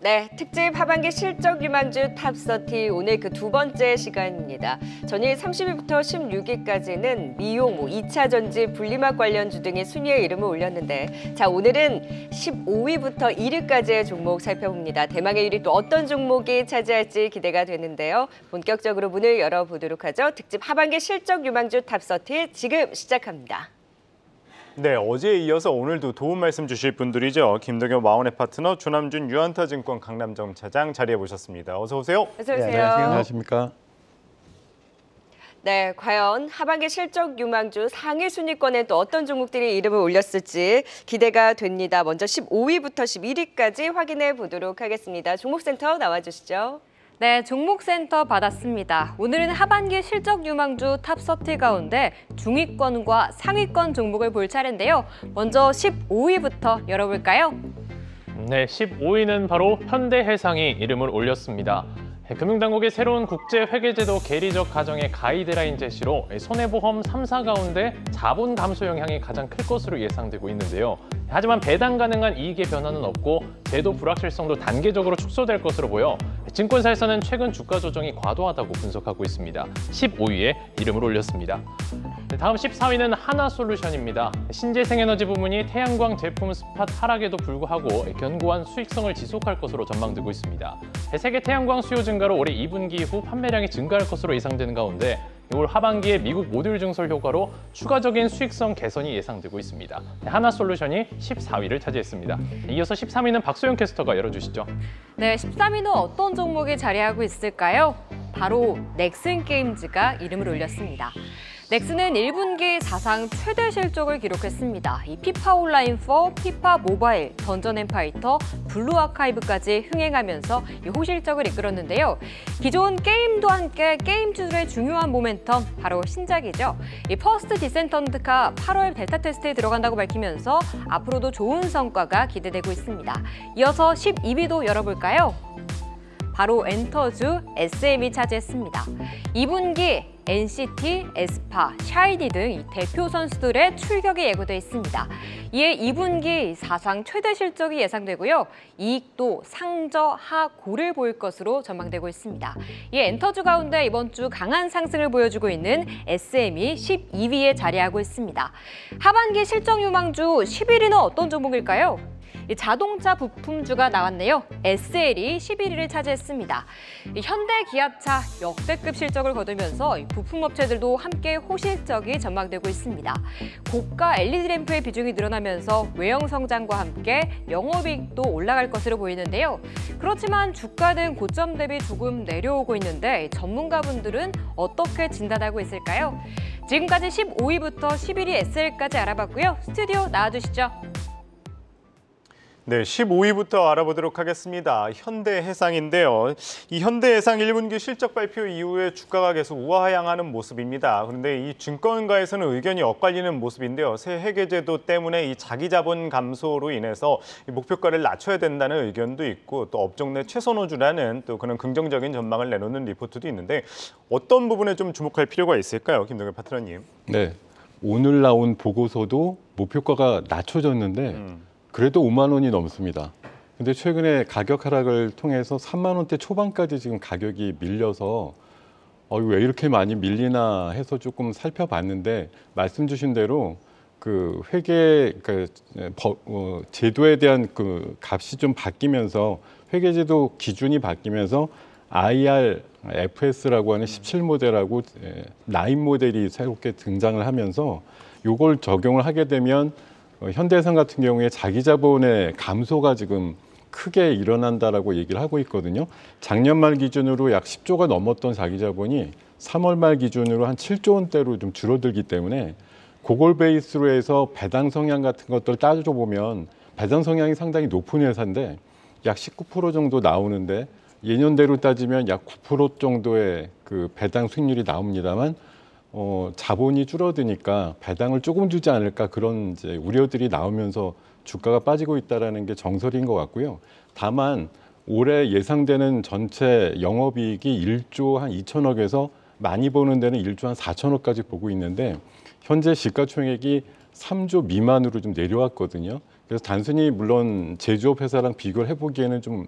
네, 특집 하반기 실적 유망주 탑30 오늘 그 두 번째 시간입니다. 전일 30일부터 16일까지는 미용, 2차 전지, 분리막 관련주 등의 순위에 이름을 올렸는데 자 오늘은 15위부터 1위까지의 종목 살펴봅니다. 대망의 1위 또 어떤 종목이 차지할지 기대가 되는데요. 본격적으로 문을 열어보도록 하죠. 특집 하반기 실적 유망주 탑30 지금 시작합니다. 네, 어제에 이어서 오늘도 도움 말씀 주실 분들이죠. 김동현 와운의 파트너, 조남준 유한타증권 강남점 차장 자리해 보셨습니다. 어서 오세요. 어서 오세요. 네, 안녕하세요. 안녕하십니까. 네, 과연 하반기 실적 유망주 상위 순위권에 또 어떤 종목들이 이름을 올렸을지 기대가 됩니다. 먼저 15위부터 11위까지 확인해 보도록 하겠습니다. 종목센터 나와주시죠. 네, 종목센터 받았습니다. 오늘은 하반기 실적 유망주 탑30 가운데 중위권과 상위권 종목을 볼 차례인데요. 먼저 15위부터 열어볼까요? 네, 15위는 바로 현대해상이 이름을 올렸습니다. 금융당국의 새로운 국제회계제도 계리적 가정의 가이드라인 제시로 손해보험 3사 가운데 자본 감소 영향이 가장 클 것으로 예상되고 있는데요. 하지만 배당 가능한 이익의 변화는 없고 제도 불확실성도 단계적으로 축소될 것으로 보여 증권사에서는 최근 주가 조정이 과도하다고 분석하고 있습니다. 15위에 이름을 올렸습니다. 다음 14위는 하나솔루션입니다. 신재생에너지 부문이 태양광 제품 스팟 하락에도 불구하고 견고한 수익성을 지속할 것으로 전망되고 있습니다. 세계 태양광 수요 증가로 올해 2분기 이후 판매량이 증가할 것으로 예상되는 가운데 올 하반기에 미국 모듈 증설 효과로 추가적인 수익성 개선이 예상되고 있습니다. 하나솔루션이 14위를 차지했습니다. 이어서 13위는 박소영 캐스터가 열어주시죠. 네, 13위는 어떤 종목이 자리하고 있을까요? 바로 넥슨게임즈가 이름을 올렸습니다. 넥슨은 1분기 사상 최대 실적을 기록했습니다. 이 피파 온라인 4, 피파 모바일, 던전 앤 파이터, 블루 아카이브까지 흥행하면서 이 호실적을 이끌었는데요. 기존 게임도 함께 게임주들의 중요한 모멘텀, 바로 신작이죠. 이 퍼스트 디센턴트가 8월 벨타 테스트에 들어간다고 밝히면서 앞으로도 좋은 성과가 기대되고 있습니다. 이어서 12위도 열어볼까요? 바로 엔터주 SM이 차지했습니다. 2분기 NCT, 에스파, 샤이니 등 대표 선수들의 출격이 예고돼 있습니다. 이에 2분기 사상 최대 실적이 예상되고요. 이익도 상저하고를 보일 것으로 전망되고 있습니다. 이에 엔터주 가운데 이번 주 강한 상승을 보여주고 있는 SM이 12위에 자리하고 있습니다. 하반기 실적 유망주 11위는 어떤 종목일까요? 자동차 부품주가 나왔네요. SL이 11위를 차지했습니다. 현대기아차 역대급 실적을 거두면서 부품업체들도 함께 호실적이 전망되고 있습니다. 고가 LED 램프의 비중이 늘어나면서 외형 성장과 함께 영업이익도 올라갈 것으로 보이는데요. 그렇지만 주가는 고점 대비 조금 내려오고 있는데 전문가분들은 어떻게 진단하고 있을까요? 지금까지 15위부터 11위 SL까지 알아봤고요. 스튜디오 나와주시죠. 네, 15위부터 알아보도록 하겠습니다. 현대해상인데요. 이 현대해상 1분기 실적 발표 이후에 주가가 계속 우하향하는 모습입니다. 그런데 이 증권가에서는 의견이 엇갈리는 모습인데요. 새 회계제도 때문에 이 자기자본 감소로 인해서 이 목표가를 낮춰야 된다는 의견도 있고 또 업종 내 최선호주라는 또 그런 긍정적인 전망을 내놓는 리포트도 있는데 어떤 부분에 좀 주목할 필요가 있을까요? 김동현 파트너님. 네, 오늘 나온 보고서도 목표가가 낮춰졌는데 그래도 5만 원이 넘습니다. 근데 최근에 가격 하락을 통해서 3만 원대 초반까지 지금 가격이 밀려서 왜 이렇게 많이 밀리나 해서 조금 살펴봤는데 말씀 주신 대로 그 회계 제도에 대한 그 값이 좀 바뀌면서 회계제도 기준이 바뀌면서 IRFS라고 하는 17모델하고 9 모델이 새롭게 등장을 하면서 이걸 적용을 하게 되면 현대해상 같은 경우에 자기 자본의 감소가 지금 크게 일어난다라고 얘기를 하고 있거든요. 작년 말 기준으로 약 10조가 넘었던 자기 자본이 3월 말 기준으로 한 7조 원대로 좀 줄어들기 때문에 그걸 베이스로 해서 배당 성향 같은 것들 따져보면 배당 성향이 상당히 높은 회사인데 약 19% 정도 나오는데 예년대로 따지면 약 9% 정도의 그 배당 수익률이 나옵니다만 자본이 줄어드니까 배당을 조금 주지 않을까 그런 이제 우려들이 나오면서 주가가 빠지고 있다는 게 정설인 것 같고요. 다만 올해 예상되는 전체 영업이익이 1조 한 2천억에서 많이 보는 데는 1조 한 4천억까지 보고 있는데 현재 시가총액이 3조 미만으로 좀 내려왔거든요. 그래서 단순히 물론 제조업 회사랑 비교를 해보기에는 좀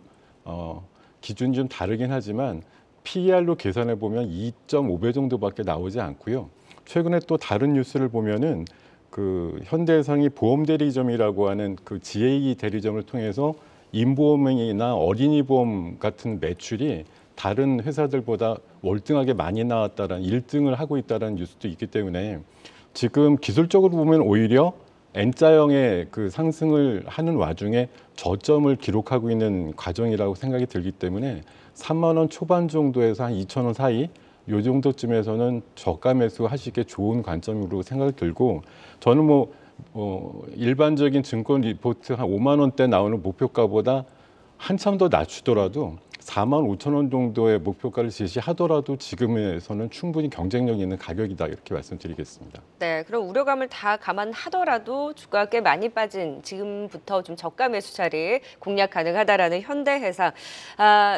기준이 좀 다르긴 하지만 PER로 계산해 보면 2.5배 정도밖에 나오지 않고요. 최근에 또 다른 뉴스를 보면은 그 현대해상이 보험 대리점이라고 하는 그 GA 대리점을 통해서 인보험이나 어린이 보험 같은 매출이 다른 회사들보다 월등하게 많이 나왔다는 1등을 하고 있다는 뉴스도 있기 때문에 지금 기술적으로 보면 오히려 N자형의 그 상승을 하는 와중에 저점을 기록하고 있는 과정이라고 생각이 들기 때문에 3만 원 초반 정도에서 한 2천 원 사이 요 정도쯤에서는 저가 매수 하시기에 좋은 관점으로 생각이 들고 저는 일반적인 증권 리포트 한 5만 원대 나오는 목표가보다 한참 더 낮추더라도 4만 5천 원 정도의 목표가를 제시하더라도 지금에서는 충분히 경쟁력 있는 가격이다 이렇게 말씀드리겠습니다. 네, 그럼 우려감을 다 감안하더라도 주가가 꽤 많이 빠진 지금부터 좀 저가 매수 자리 공략 가능하다라는 현대해상.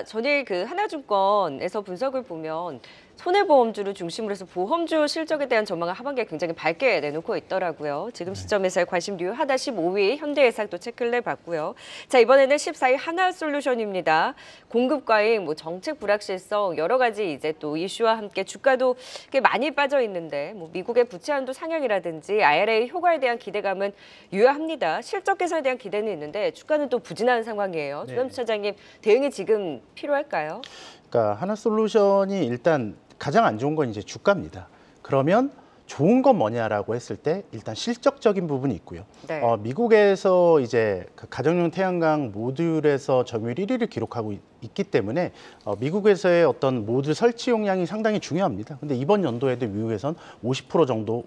전일 그 하나증권에서 분석을 보면 손해보험주를 중심으로 해서 보험주 실적에 대한 전망을 하반기에 굉장히 밝게 내놓고 있더라고요. 지금 시점에서의 관심 유효하다 15위 현대해상 또 체크를 해봤고요. 자, 이번에는 14위 하나솔루션입니다. 공급 과잉, 정책 불확실성 여러 가지 이제 또 이슈와 함께 주가도 꽤 많이 빠져 있는데 미국의 부채 한도 상향이라든지 IRA 효과에 대한 기대감은 유효합니다. 실적 개선에 대한 기대는 있는데 주가는 또 부진한 상황이에요. 조남수 차장님, 대응이 지금 필요할까요? 그러니까 하나솔루션이 일단 가장 안 좋은 건 이제 주가입니다. 그러면 좋은 건 뭐냐라고 했을 때 일단 실적적인 부분이 있고요. 네. 미국에서 이제 그 가정용 태양광 모듈에서 점유율 1위를 기록하고 있기 때문에 미국에서의 어떤 모듈 설치 용량이 상당히 중요합니다. 근데 이번 연도에도 미국에선 50% 정도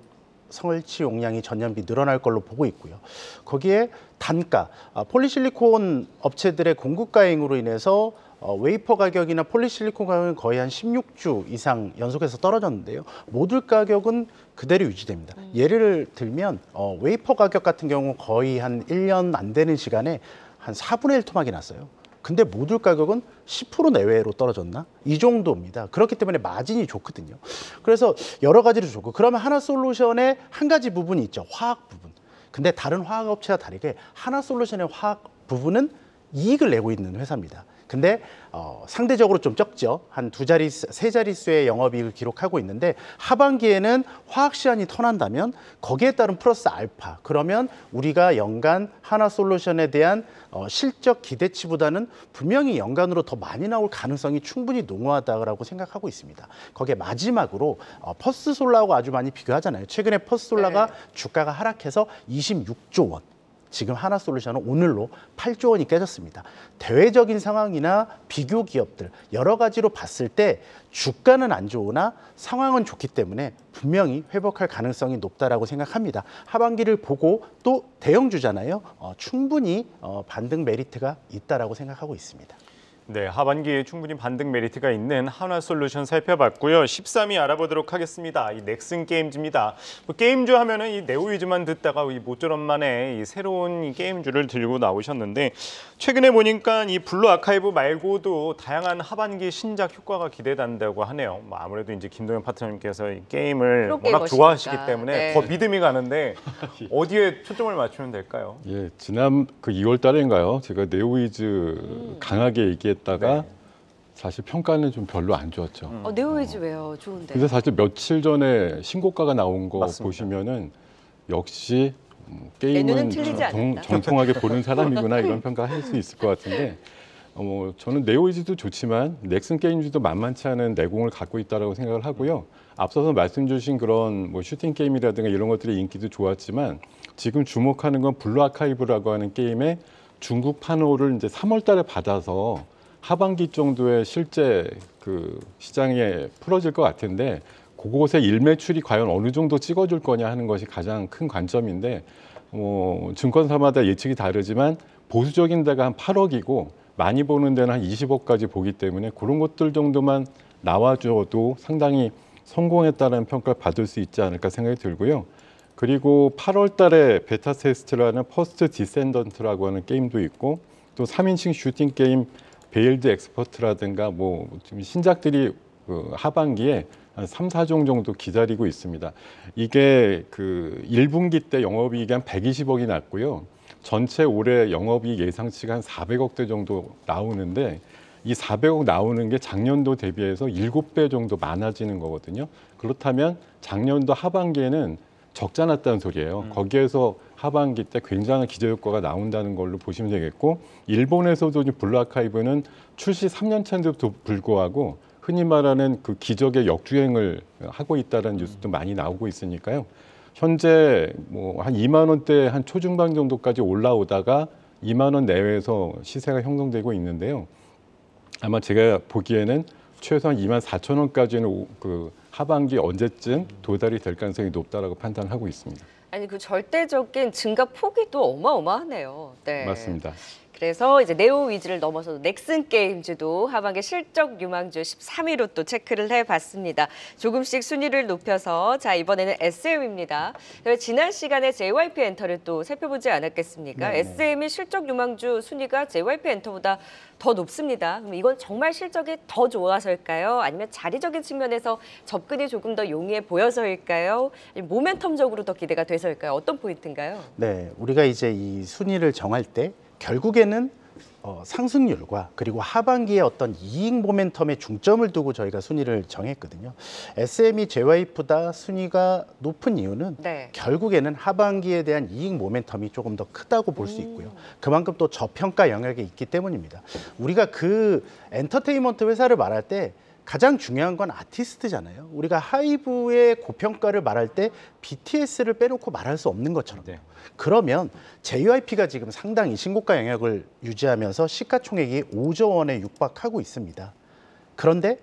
설치 용량이 전년비 늘어날 걸로 보고 있고요. 거기에 단가, 폴리실리콘 업체들의 공급 과잉으로 인해서 웨이퍼 가격이나 폴리실리콘 가격은 거의 한 16주 이상 연속해서 떨어졌는데요. 모듈 가격은 그대로 유지됩니다. 예를 들면 웨이퍼 가격 같은 경우 거의 한 1년 안 되는 시간에 한 4분의 1 토막이 났어요. 근데 모듈 가격은 10% 내외로 떨어졌나? 이 정도입니다. 그렇기 때문에 마진이 좋거든요. 그래서 여러 가지로 좋고 그러면 하나솔루션의 한 가지 부분이 있죠. 화학 부분. 근데 다른 화학 업체와 다르게 하나솔루션의 화학 부분은 이익을 내고 있는 회사입니다. 근데 상대적으로 좀 적죠. 한 세 자릿수의 영업이익을 기록하고 있는데 하반기에는 화학 시안이 터난다면 거기에 따른 플러스 알파 그러면 우리가 연간 하나솔루션에 대한 실적 기대치보다는 분명히 연간으로 더 많이 나올 가능성이 충분히 농후하다고 생각하고 있습니다. 거기에 마지막으로 퍼스솔라하고 아주 많이 비교하잖아요. 최근에 퍼스솔라가 주가가 하락해서 26조 원. 지금 하나솔루션은 오늘로 8조 원이 깨졌습니다. 대외적인 상황이나 비교 기업들 여러 가지로 봤을 때 주가는 안 좋으나 상황은 좋기 때문에 분명히 회복할 가능성이 높다라고 생각합니다. 하반기를 보고 또 대형주잖아요. 충분히 반등 메리트가 있다라고 생각하고 있습니다. 네, 하반기에 충분히 반등 메리트가 있는 하나솔루션 살펴봤고요. 13위 알아보도록 하겠습니다. 이 넥슨 게임즈입니다. 게임주 하면은 이 네오위즈만 듣다가 이 모쪼록 만에 이 새로운 이 게임주를 들고 나오셨는데 최근에 보니까 이 블루 아카이브 말고도 다양한 하반기 신작 효과가 기대된다고 하네요. 아무래도 이제 김동현 파트너님께서 이 게임을 워낙 좋아하시기 때문에 더 믿음이 가는데 어디에 초점을 맞추면 될까요? 예, 지난 그 2월 달인가요? 제가 네오위즈 강하게 얘기했다가 사실 평가는 좀 별로 안 좋았죠. 네오위즈 왜요? 좋은데. 근데 사실 며칠 전에 신고가가 나온 거 맞습니다. 보시면은 역시 내눈은 게임은 틀리지 않는다. 정통하게 보는 사람이구나 이런 평가할 수 있을 것 같은데 저는 네오위즈도 좋지만 넥슨 게임즈도 만만치 않은 내공을 갖고 있다고 생각을 하고요. 앞서서 말씀 주신 그런 슈팅 게임이라든가 이런 것들의 인기도 좋았지만 지금 주목하는 건 블루 아카이브라고 하는 게임의 중국 판호를 이제 3월 달에 받아서 하반기 정도에 실제 그 시장에 풀어질 것 같은데 그곳의 일매출이 과연 어느 정도 찍어줄 거냐 하는 것이 가장 큰 관점인데 증권사마다 예측이 다르지만 보수적인 데가 한 8억이고 많이 보는 데는 한 20억까지 보기 때문에 그런 것들 정도만 나와줘도 상당히 성공했다는 평가를 받을 수 있지 않을까 생각이 들고요. 그리고 8월 달에 베타 테스트라는 퍼스트 디센던트라고 하는 게임도 있고 또 3인칭 슈팅 게임 베일드 엑스퍼트라든가 지금 신작들이 하반기에 한 3, 4종 정도 기다리고 있습니다. 이게 그 1분기 때 영업이익이 한 120억이 났고요. 전체 올해 영업이익 예상치가 한 400억대 정도 나오는데 이 400억 나오는 게 작년도 대비해서 7배 정도 많아지는 거거든요. 그렇다면 작년도 하반기에는 적자 났다는 소리예요. 거기에서 하반기 때 굉장한 기저효과가 나온다는 걸로 보시면 되겠고, 일본에서도 블루아카이브는 출시 3년 차인데도 불구하고 흔히 말하는 그 기적의 역주행을 하고 있다는 뉴스도 많이 나오고 있으니까요. 현재 뭐 한 2만 원대 한 초중반 정도까지 올라오다가 2만 원 내외에서 시세가 형성되고 있는데요. 아마 제가 보기에는 최소한 2만 4천 원까지는 그 하반기 언제쯤 도달이 될 가능성이 높다라고 판단하고 있습니다. 아니 그 절대적인 증가 폭이 또 어마어마하네요. 네. 맞습니다. 그래서 이제 네오 위즈를 넘어서 넥슨 게임즈도 하반기 실적 유망주 13위로 또 체크를 해봤습니다. 조금씩 순위를 높여서 자 이번에는 SM입니다. 지난 시간에 JYP 엔터를 또 살펴보지 않았겠습니까? 네네. SM이 실적 유망주 순위가 JYP 엔터보다 더 높습니다. 그럼 이건 정말 실적이 더 좋아서일까요? 아니면 자리적인 측면에서 접근이 조금 더 용이해 보여서일까요? 모멘텀적으로 더 기대가 돼서일까요? 어떤 포인트인가요? 네, 우리가 이제 이 순위를 정할 때 결국에는 상승률과 그리고 하반기에 어떤 이익 모멘텀에 중점을 두고 저희가 순위를 정했거든요. SM이 JYP보다 순위가 높은 이유는 네. 결국에는 하반기에 대한 이익 모멘텀이 조금 더 크다고 볼 수 있고요. 그만큼 또 저평가 영역에 있기 때문입니다. 우리가 그 엔터테인먼트 회사를 말할 때 가장 중요한 건 아티스트잖아요. 우리가 하이브의 고평가를 말할 때 BTS를 빼놓고 말할 수 없는 것처럼. 네. 그러면 JYP가 지금 상당히 신고가 영역을 유지하면서 시가총액이 5조 원에 육박하고 있습니다. 그런데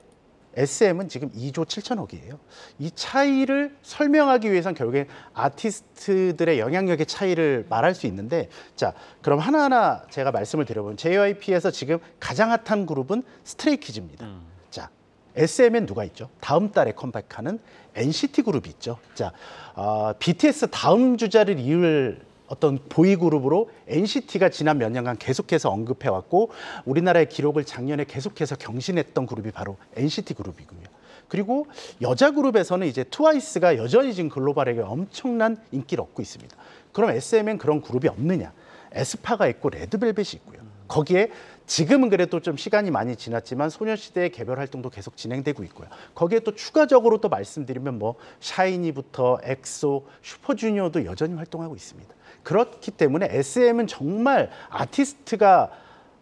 SM은 지금 2조 7천억이에요. 이 차이를 설명하기 위해선 결국엔 아티스트들의 영향력의 차이를 말할 수 있는데, 자, 그럼 하나하나 제가 말씀을 드려보면 JYP에서 지금 가장 핫한 그룹은 스트레이키즈입니다. 자, SM엔 누가 있죠? 다음 달에 컴백하는 NCT 그룹이 있죠. 자, BTS 다음 주자를 이을 어떤 보이그룹으로 NCT가 지난 몇 년간 계속해서 언급해왔고 우리나라의 기록을 작년에 계속해서 경신했던 그룹이 바로 NCT 그룹이고요. 그리고 여자 그룹에서는 이제 트와이스가 여전히 지금 글로벌에게 엄청난 인기를 얻고 있습니다. 그럼 SM엔 그런 그룹이 없느냐? 에스파가 있고 레드벨벳이 있고요. 거기에 지금은 그래도 좀 시간이 많이 지났지만 소녀시대의 개별 활동도 계속 진행되고 있고요. 거기에 또 추가적으로 또 말씀드리면 뭐 샤이니부터 엑소, 슈퍼주니어도 여전히 활동하고 있습니다. 그렇기 때문에 SM은 정말 아티스트가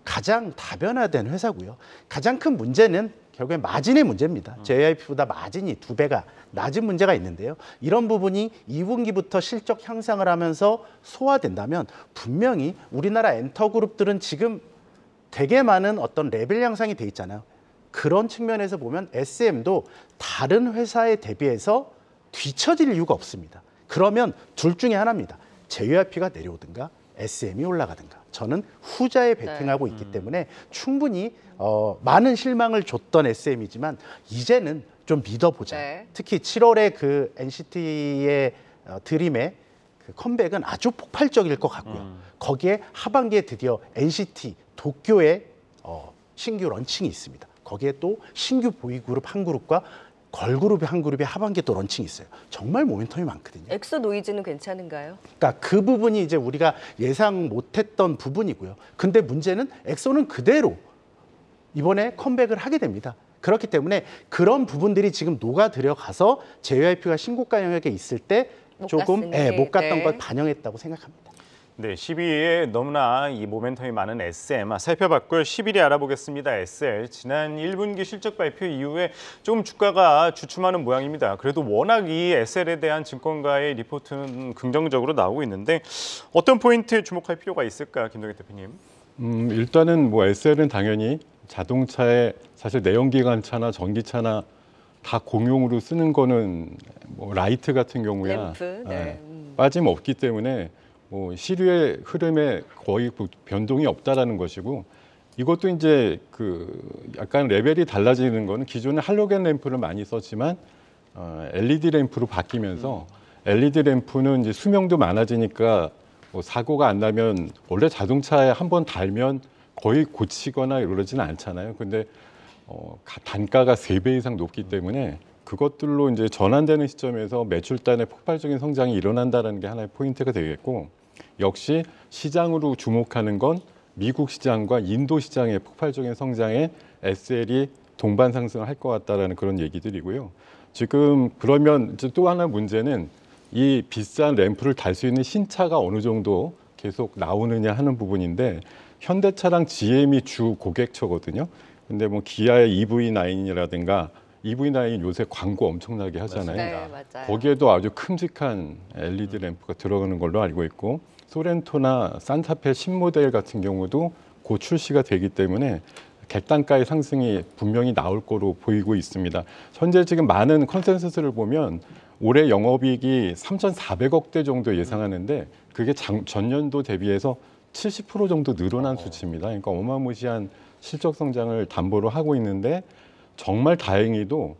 가장 다변화된 회사고요. 가장 큰 문제는 결국엔 마진의 문제입니다. JYP보다 마진이 2배가 낮은 문제가 있는데요. 이런 부분이 2분기부터 실적 향상을 하면서 소화된다면 분명히 우리나라 엔터그룹들은 지금 되게 많은 어떤 레벨 향상이 돼 있잖아요. 그런 측면에서 보면 SM도 다른 회사에 대비해서 뒤처질 이유가 없습니다. 그러면 둘 중에 하나입니다. JYP가 내려오든가 SM이 올라가든가. 저는 후자에 베팅하고 있기 때문에 충분히 많은 실망을 줬던 SM이지만 이제는 좀 믿어보자. 네. 특히 7월에 그 NCT의 드림의 그 컴백은 아주 폭발적일 것 같고요. 거기에 하반기에 드디어 NCT 도쿄의 신규 런칭이 있습니다. 거기에 또 신규 보이그룹 한 그룹과 걸그룹 한 그룹의 하반기에 또 런칭이 있어요. 정말 모멘텀이 많거든요. 엑소 노이즈는 괜찮은가요? 그러니까 그 부분이 이제 우리가 예상 못했던 부분이고요. 근데 문제는 엑소는 그대로 이번에 컴백을 하게 됩니다. 그렇기 때문에 그런 부분들이 지금 녹아 들어가서 JYP가 신고가 영역에 있을 때 조금 못 갔던 걸 반영했다고 생각합니다. 네, 10위에 너무나 이 모멘텀이 많은 SM 살펴봤고요. 11위 알아보겠습니다. SL 지난 1분기 실적 발표 이후에 좀 주가가 주춤하는 모양입니다. 그래도 워낙 이 SL에 대한 증권가의 리포트는 긍정적으로 나오고 있는데 어떤 포인트에 주목할 필요가 있을까, 김동현 대표님? 일단은 뭐 SL은 당연히 자동차에 사실 내연기관차나 전기차나 다 공용으로 쓰는 거는 뭐 라이트 같은 경우야 램프, 네. 빠짐없기 때문에 뭐 시류의 흐름에 거의 변동이 없다라는 것이고, 이것도 이제 그 약간 레벨이 달라지는 거는 기존에 할로겐 램프를 많이 썼지만 LED 램프로 바뀌면서 LED 램프는 이제 수명도 많아지니까 뭐 사고가 안 나면 원래 자동차에 한번 달면 거의 고치거나 이러지는 않잖아요. 근데 단가가 3배 이상 높기 때문에 그것들로 이제 전환되는 시점에서 매출단의 폭발적인 성장이 일어난다는 게 하나의 포인트가 되겠고, 역시 시장으로 주목하는 건 미국 시장과 인도 시장의 폭발적인 성장에 SL이 동반 상승을 할 것 같다라는 그런 얘기들이고요. 지금 그러면 이제 또 하나 문제는 이 비싼 램프를 달 수 있는 신차가 어느 정도 계속 나오느냐 하는 부분인데 현대차랑 GM이 주 고객처거든요. 근데 뭐 기아의 EV9이라든가 EV9 요새 광고 엄청나게 하잖아요. 네, 맞아요. 거기에도 아주 큼직한 LED 램프가 들어가는 걸로 알고 있고 소렌토나 산타페 신모델 같은 경우도 곧 출시가 되기 때문에 객단가의 상승이 분명히 나올 거로 보이고 있습니다. 현재 지금 많은 컨센서스를 보면 올해 영업이익이 3,400억대 정도 예상하는데 그게 전년도 대비해서 70% 정도 늘어난 수치입니다. 그러니까 어마무시한 실적 성장을 담보로 하고 있는데 정말 다행히도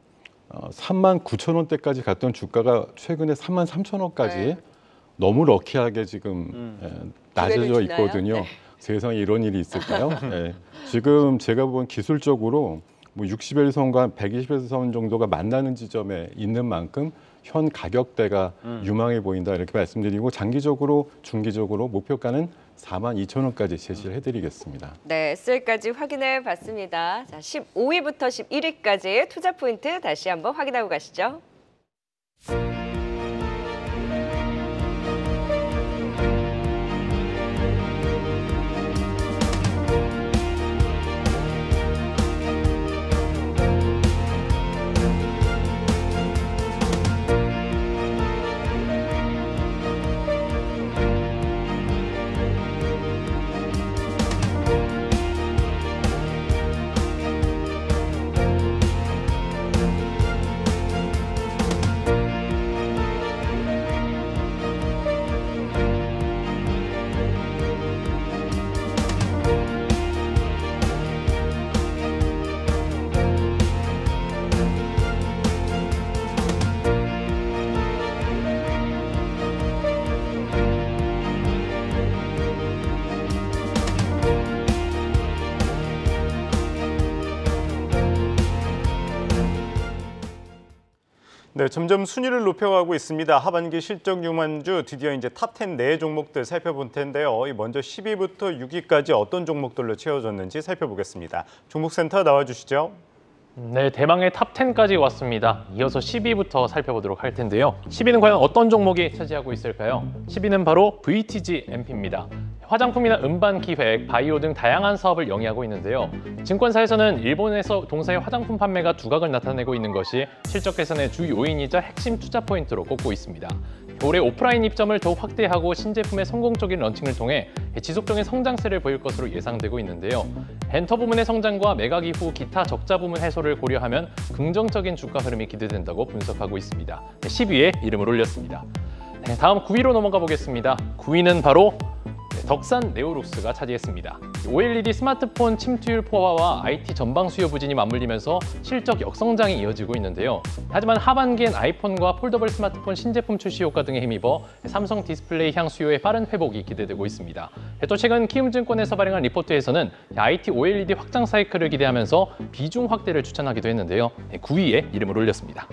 39,000원대까지 갔던 주가가 최근에 33,000원까지 네. 너무 럭키하게 지금 낮아져 주가를 있거든요. 네. 세상에 이런 일이 있을까요? 네. 지금 제가 본 기술적으로 뭐 60일선과 120일선 정도가 만나는 지점에 있는 만큼 현 가격대가 유망해 보인다 이렇게 말씀드리고 장기적으로 중기적으로 목표가는 42,000원까지 제시를 해드리겠습니다. 네, SL까지 확인해 봤습니다. 자, 15위부터 11위까지 투자 포인트 다시 한번 확인하고 가시죠. 네, 점점 순위를 높여가고 있습니다. 하반기 실적 유망주 드디어 이제 탑10 네 종목들 살펴볼 텐데요. 먼저 10위부터 6위까지 어떤 종목들로 채워졌는지 살펴보겠습니다. 종목센터 나와주시죠. 네, 대망의 탑10까지 왔습니다. 이어서 10위부터 살펴보도록 할 텐데요. 10위는 과연 어떤 종목이 차지하고 있을까요? 10위는 바로 VTG MP입니다. 화장품이나 음반 기획, 바이오 등 다양한 사업을 영위하고 있는데요. 증권사에서는 일본에서 동사의 화장품 판매가 두각을 나타내고 있는 것이 실적 개선의 주 요인이자 핵심 투자 포인트로 꼽고 있습니다. 올해 오프라인 입점을 더욱 확대하고 신제품의 성공적인 런칭을 통해 지속적인 성장세를 보일 것으로 예상되고 있는데요. 엔터 부문의 성장과 매각 이후 기타 적자 부문 해소를 고려하면 긍정적인 주가 흐름이 기대된다고 분석하고 있습니다. 10위에 이름을 올렸습니다. 다음 9위로 넘어가 보겠습니다. 9위는 바로 덕산 네오룩스가 차지했습니다. OLED 스마트폰 침투율 포화와 IT 전방 수요 부진이 맞물리면서 실적 역성장이 이어지고 있는데요. 하지만 하반기엔 아이폰과 폴더블 스마트폰 신제품 출시 효과 등에 힘입어 삼성 디스플레이 향 수요의 빠른 회복이 기대되고 있습니다. 또 최근 키움증권에서 발행한 리포트에서는 IT OLED 확장 사이클을 기대하면서 비중 확대를 추천하기도 했는데요. 9위에 이름을 올렸습니다.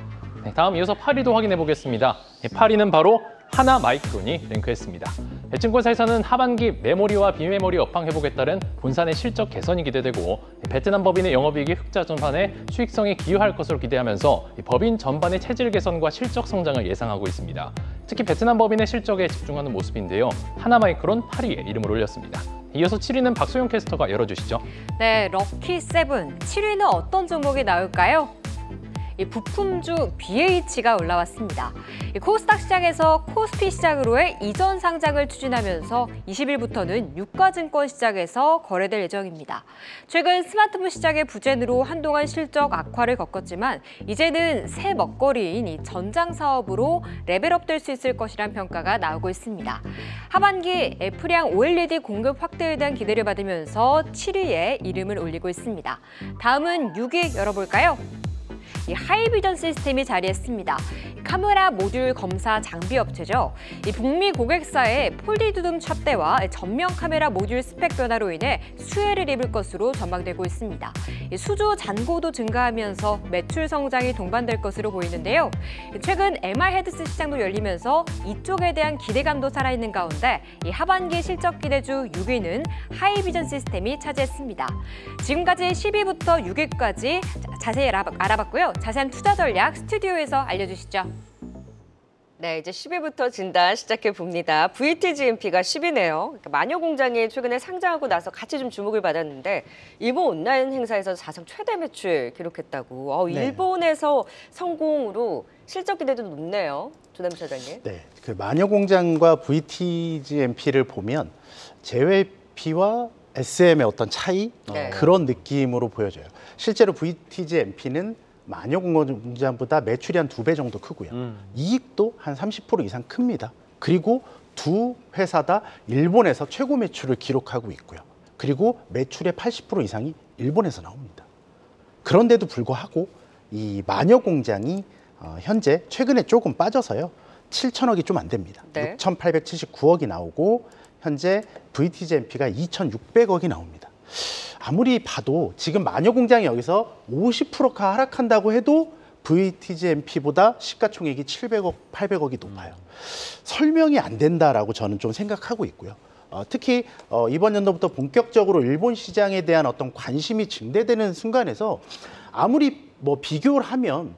다음 이어서 8위도 확인해 보겠습니다. 8위는 바로 하나마이크론이 랭크했습니다. 증권사에서는 하반기 메모리와 비메모리 업황 회복에 따른 본산의 실적 개선이 기대되고 베트남 법인의 영업이익이 흑자 전환에 수익성에 기여할 것으로 기대하면서 법인 전반의 체질 개선과 실적 성장을 예상하고 있습니다. 특히 베트남 법인의 실적에 집중하는 모습인데요. 하나마이크론 8위에 이름을 올렸습니다. 이어서 7위는 박소영 캐스터가 열어주시죠. 네, 럭키 7. 7위는 어떤 종목이 나올까요? 부품주 BH가 올라왔습니다. 코스닥 시장에서 코스피 시장으로의 이전 상장을 추진하면서 20일부터는 유가증권 시장에서 거래될 예정입니다. 최근 스마트폰 시장의 부진으로 한동안 실적 악화를 겪었지만 이제는 새 먹거리인 이 전장 사업으로 레벨업될 수 있을 것이란 평가가 나오고 있습니다. 하반기 애플향 OLED 공급 확대에 대한 기대를 받으면서 7위에 이름을 올리고 있습니다. 다음은 6위 열어볼까요? 이 하이비전 시스템이 자리했습니다. 카메라 모듈 검사 장비 업체죠. 이 북미 고객사의 폴리두둠 샵대와 전면 카메라 모듈 스펙 변화로 인해 수혜를 입을 것으로 전망되고 있습니다. 이 수주 잔고도 증가하면서 매출 성장이 동반될 것으로 보이는데요. 최근 MR 헤드셋 시장도 열리면서 이쪽에 대한 기대감도 살아있는 가운데 이 하반기 실적 기대주 6위는 하이비전 시스템이 차지했습니다. 지금까지 10위부터 6위까지 자세히 알아봤고요. 자세한 투자 전략 스튜디오에서 알려주시죠. 네, 이제 10위부터 진단 시작해 봅니다. VTGMP가 10위네요. 그러니까 마녀공장이 최근에 상장하고 나서 같이 좀 주목을 받았는데 일본 온라인 행사에서 사상 최대 매출 기록했다고. 네. 일본에서 성공으로 실적 기대도 높네요. 조남 차장님. 네, 그 마녀공장과 VTGMP를 보면 JYP와 SM의 어떤 차이 네. 그런 느낌으로 보여져요. 실제로 VTGMP는 마녀공장보다 매출이 한 2배 정도 크고요. 이익도 한 30% 이상 큽니다. 그리고 두 회사 다 일본에서 최고 매출을 기록하고 있고요. 그리고 매출의 80% 이상이 일본에서 나옵니다. 그런데도 불구하고 이 마녀공장이 현재 최근에 조금 빠져서요. 7천억이 좀 안 됩니다. 네. 6,879억이 나오고 현재 VTGMP가 2,600억이 나옵니다. 아무리 봐도 지금 마녀공장이 여기서 50%가 하락한다고 해도 VTGMP보다 시가총액이 700억, 800억이 높아요. 설명이 안 된다라고 저는 좀 생각하고 있고요. 특히 이번 연도부터 본격적으로 일본 시장에 대한 어떤 관심이 증대되는 순간에서 아무리 뭐 비교를 하면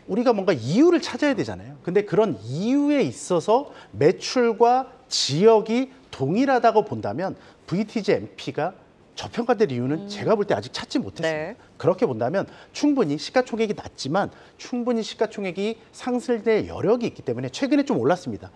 우리가 뭔가 이유를 찾아야 되잖아요. 근데 그런 이유에 있어서 매출과 지역이 동일하다고 본다면 VTGMP가 저평가될 이유는 제가 볼 때 아직 찾지 못했습니다. 네. 그렇게 본다면 충분히 시가총액이 낮지만 충분히 시가총액이 상승될 여력이 있기 때문에 최근에 좀 올랐습니다.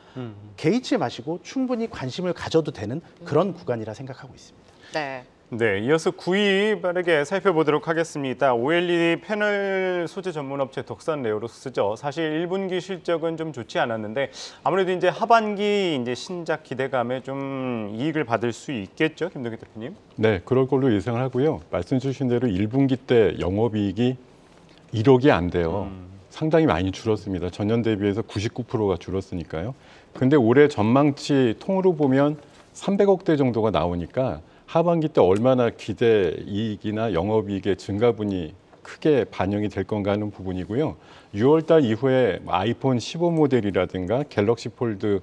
개의치 마시고 충분히 관심을 가져도 되는 그런 구간이라 생각하고 있습니다. 네. 네, 이어서 9위 빠르게 살펴보도록 하겠습니다. OLED 패널 소재 전문 업체 덕산 레오로스죠. 사실 1분기 실적은 좀 좋지 않았는데 아무래도 이제 하반기 이제 신작 기대감에 좀 이익을 받을 수 있겠죠, 김동기 대표님? 네, 그럴 걸로 예상을 하고요. 말씀 주신 대로 1분기 때 영업이익이 1억이 안 돼요. 상당히 많이 줄었습니다. 전년 대비해서 99%가 줄었으니까요. 근데 올해 전망치 통으로 보면 300억대 정도가 나오니까 하반기 때 얼마나 기대 이익이나 영업이익의 증가분이 크게 반영이 될 건가 하는 부분이고요. 6월 달 이후에 아이폰 15 모델이라든가 갤럭시 폴드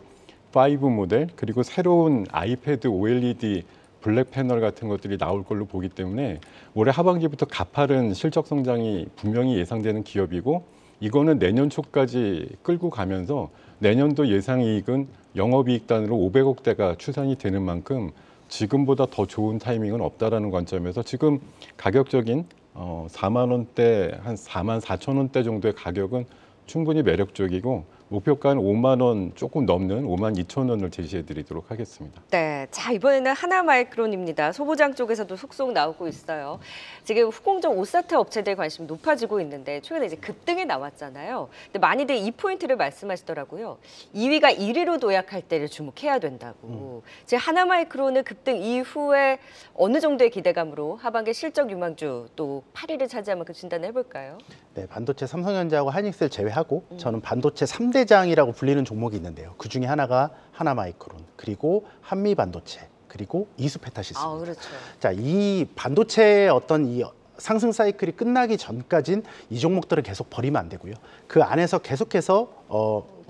5 모델 그리고 새로운 아이패드 OLED 블랙 패널 같은 것들이 나올 걸로 보기 때문에 올해 하반기부터 가파른 실적 성장이 분명히 예상되는 기업이고 이거는 내년 초까지 끌고 가면서 내년도 예상 이익은 영업이익 단으로 500억대가 추산이 되는 만큼 지금보다 더 좋은 타이밍은 없다라는 관점에서 지금 가격적인 4만 원대 한 4만 4천 원대 정도의 가격은 충분히 매력적이고 목표가는 5만 원 조금 넘는 5만 2천 원을 제시해 드리도록 하겠습니다. 네, 자 이번에는 하나마이크론입니다. 소보장 쪽에서도 속속 나오고 있어요. 지금 후공정 오사트 업체들 관심이 높아지고 있는데 최근에 이제 급등이 나왔잖아요. 근데 많이들 이 포인트를 말씀하시더라고요. 2위가 1위로 도약할 때를 주목해야 된다고. 제 하나마이크론은 급등 이후에 어느 정도의 기대감으로 하반기 실적 유망주 또 8위를 차지하면 그 진단을 해볼까요? 네, 반도체 삼성전자하고 하이닉스를 제외하고 저는 반도체 3대장이라고 불리는 종목이 있는데요. 그 중에 하나가 하나마이크론, 그리고 한미반도체, 그리고 이수페타시스입니다. 그렇죠. 자, 이 반도체의 어떤 이 상승 사이클이 끝나기 전까진 이 종목들을 계속 버리면 안 되고요. 그 안에서 계속해서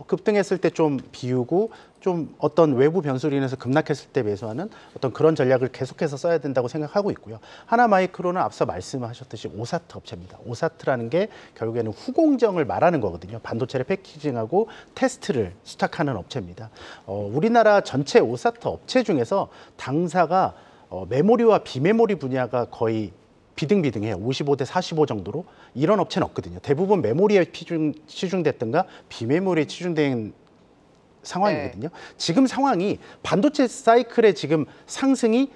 급등했을 때 좀 비우고 좀 어떤 외부 변수로 인해서 급락했을 때 매수하는 어떤 그런 전략을 계속해서 써야 된다고 생각하고 있고요. 하나마이크론은 앞서 말씀하셨듯이 오사트 업체입니다. 오사트라는 게 결국에는 후공정을 말하는 거거든요. 반도체를 패키징하고 테스트를 수탁하는 업체입니다. 우리나라 전체 오사트 업체 중에서 당사가 메모리와 비메모리 분야가 거의 비등비등해요. 55대 45 정도로. 이런 업체는 없거든요. 대부분 메모리에 치중됐든가 비메모리에 치중된 상황이거든요. 네. 지금 상황이 반도체 사이클의 지금 상승이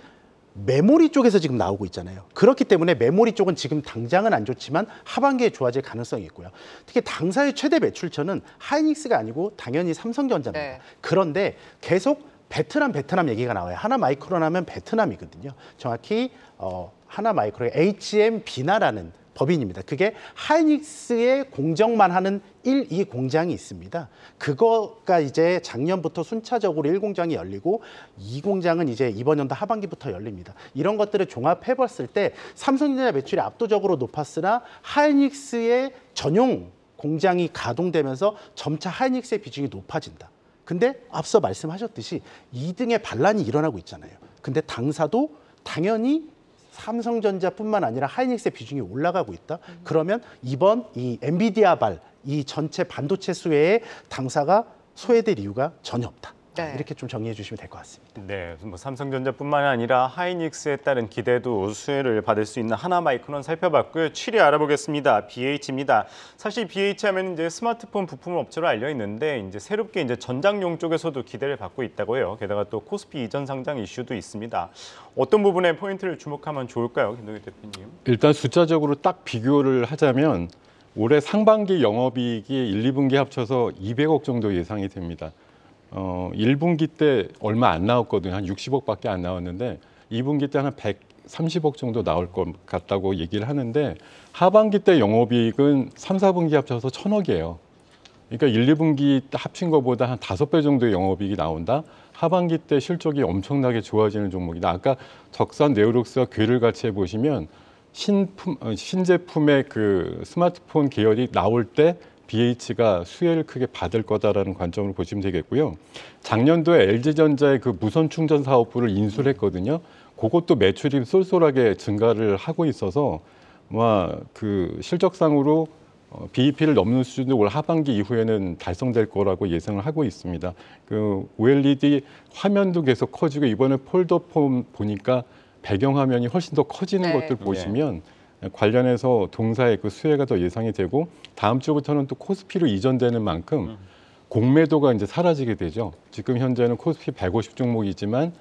메모리 쪽에서 지금 나오고 있잖아요. 그렇기 때문에 메모리 쪽은 지금 당장은 안 좋지만 하반기에 좋아질 가능성이 있고요. 특히 당사의 최대 매출처는 하이닉스가 아니고 당연히 삼성전자입니다. 네. 그런데 계속 베트남 얘기가 나와요. 하나마이크론 하면 베트남이거든요. 정확히 하나마이크론의 HMB나라는 법인입니다. 그게 하이닉스의 공정만 하는 1, 2 공장이 있습니다. 그거가 이제 작년부터 순차적으로 1공장이 열리고 2공장은 이제 이번 연도 하반기부터 열립니다. 이런 것들을 종합해 봤을 때 삼성전자 매출이 압도적으로 높았으나 하이닉스의 전용 공장이 가동되면서 점차 하이닉스의 비중이 높아진다. 근데 앞서 말씀하셨듯이 2등의 반란이 일어나고 있잖아요. 근데 당사도 당연히 삼성전자뿐만 아니라 하이닉스의 비중이 올라가고 있다. 그러면 이번 이 엔비디아발 이 전체 반도체 수혜에 당사가 소외될 이유가 전혀 없다. 네. 이렇게 좀 정리해 주시면 될 것 같습니다. 네, 뭐 삼성전자뿐만 아니라 하이닉스에 따른 기대도 수혜를 받을 수 있는 하나마이크론 살펴봤고요. 7위 알아보겠습니다. BH입니다. 사실 BH 하면 이제 스마트폰 부품 업체로 알려 있는데 이제 새롭게 이제 전장용 쪽에서도 기대를 받고 있다고 해요. 게다가 또 코스피 이전 상장 이슈도 있습니다. 어떤 부분에 포인트를 주목하면 좋을까요, 김동규 대표님? 일단 숫자적으로 딱 비교를 하자면 올해 상반기 영업이익이 1, 2분기 합쳐서 200억 정도 예상이 됩니다. 1분기 때 얼마 안 나왔거든요. 한 60억밖에 안 나왔는데 2분기 때 한 130억 정도 나올 것 같다고 얘기를 하는데 하반기 때 영업이익은 3, 4분기 합쳐서 1,000억이에요. 그러니까 1, 2분기 합친 것보다 한 5배 정도의 영업이익이 나온다. 하반기 때 실적이 엄청나게 좋아지는 종목이다. 아까 적산 네오룩스와 궤를 같이 해보시면 신제품의 그 스마트폰 계열이 나올 때 BH가 수혜를 크게 받을 거다라는 관점으로 보시면 되겠고요. 작년도에 LG전자의 그 무선 충전 사업부를 인수를 했거든요. 그것도 매출이 쏠쏠하게 증가를 하고 있어서 그 실적상으로 BEP를 넘는 수준도 올 하반기 이후에는 달성될 거라고 예상을 하고 있습니다. 그 OLED 화면도 계속 커지고 이번에 폴더폰 보니까 배경화면이 훨씬 더 커지는 네. 것들 보시면 관련해서 동사의 그 수혜가 더 예상이 되고 다음 주부터는 또 코스피로 이전되는 만큼 공매도가 이제 사라지게 되죠. 지금 현재는 코스피 150 종목이지만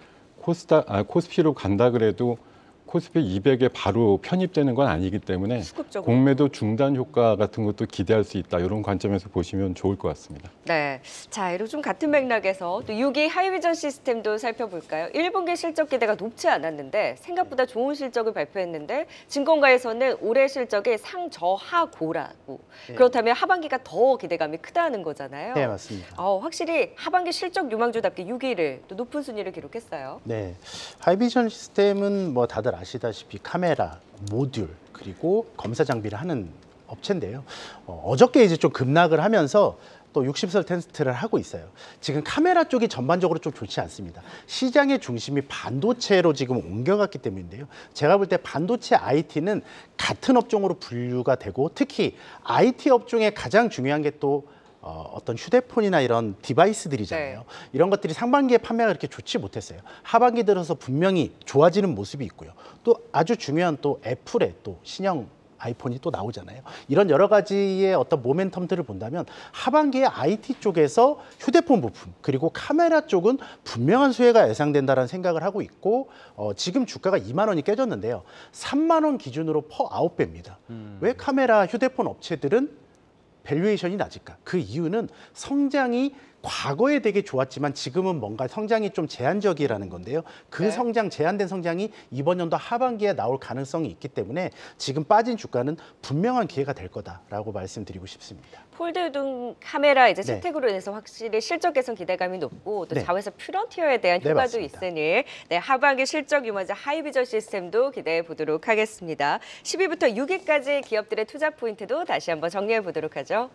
코스피로 간다 그래도 코스피 200에 바로 편입되는 건 아니기 때문에 수급적으로. 공매도 중단 효과 같은 것도 기대할 수 있다. 이런 관점에서 보시면 좋을 것 같습니다. 네. 자, 이렇게 좀 같은 맥락에서 또 6위 하이비전 시스템도 살펴볼까요? 1분기 실적 기대가 높지 않았는데 생각보다 좋은 실적을 발표했는데 증권가에서는 올해 실적이 상저하고라고. 네. 그렇다면 하반기가 더 기대감이 크다는 거잖아요. 네, 맞습니다. 확실히 하반기 실적 유망주답게 6위를 또 높은 순위를 기록했어요. 네, 하이비전 시스템은 뭐 다들 아시다시피 카메라, 모듈 그리고 검사 장비를 하는 업체인데요. 어저께 이제 좀 급락을 하면서 또 60설 테스트를 하고 있어요. 지금 카메라 쪽이 전반적으로 좀 좋지 않습니다. 시장의 중심이 반도체로 지금 옮겨갔기 때문인데요. 제가 볼 때 반도체 IT는 같은 업종으로 분류가 되고 특히 IT 업종의 가장 중요한 게 또 어떤 휴대폰이나 이런 디바이스들이잖아요. 네. 이런 것들이 상반기에 판매가 그렇게 좋지 못했어요. 하반기 들어서 분명히 좋아지는 모습이 있고요. 또 아주 중요한 또 애플의 또 신형 아이폰이 또 나오잖아요. 이런 여러 가지의 어떤 모멘텀들을 본다면 하반기에 IT 쪽에서 휴대폰 부품 그리고 카메라 쪽은 분명한 수혜가 예상된다는 생각을 하고 있고 지금 주가가 2만 원이 깨졌는데요. 3만 원 기준으로 퍼 9배입니다. 왜 카메라 휴대폰 업체들은 밸류에이션이 낮을까? 그 이유는 성장이 과거에 되게 좋았지만 지금은 뭔가 성장이 좀 제한적이라는 건데요. 그 네. 성장, 제한된 성장이 이번 연도 하반기에 나올 가능성이 있기 때문에 지금 빠진 주가는 분명한 기회가 될 거다라고 말씀드리고 싶습니다. 폴드등 카메라 이제 네. 채택으로 인해서 확실히 실적 개선 기대감이 높고 또 네. 자회사 퓨런티어에 대한 네, 효과도 맞습니다. 있으니 하반기 실적 유망주 하이비전 시스템도 기대해 보도록 하겠습니다. 10위부터 6위까지 기업들의 투자 포인트도 다시 한번 정리해 보도록 하죠.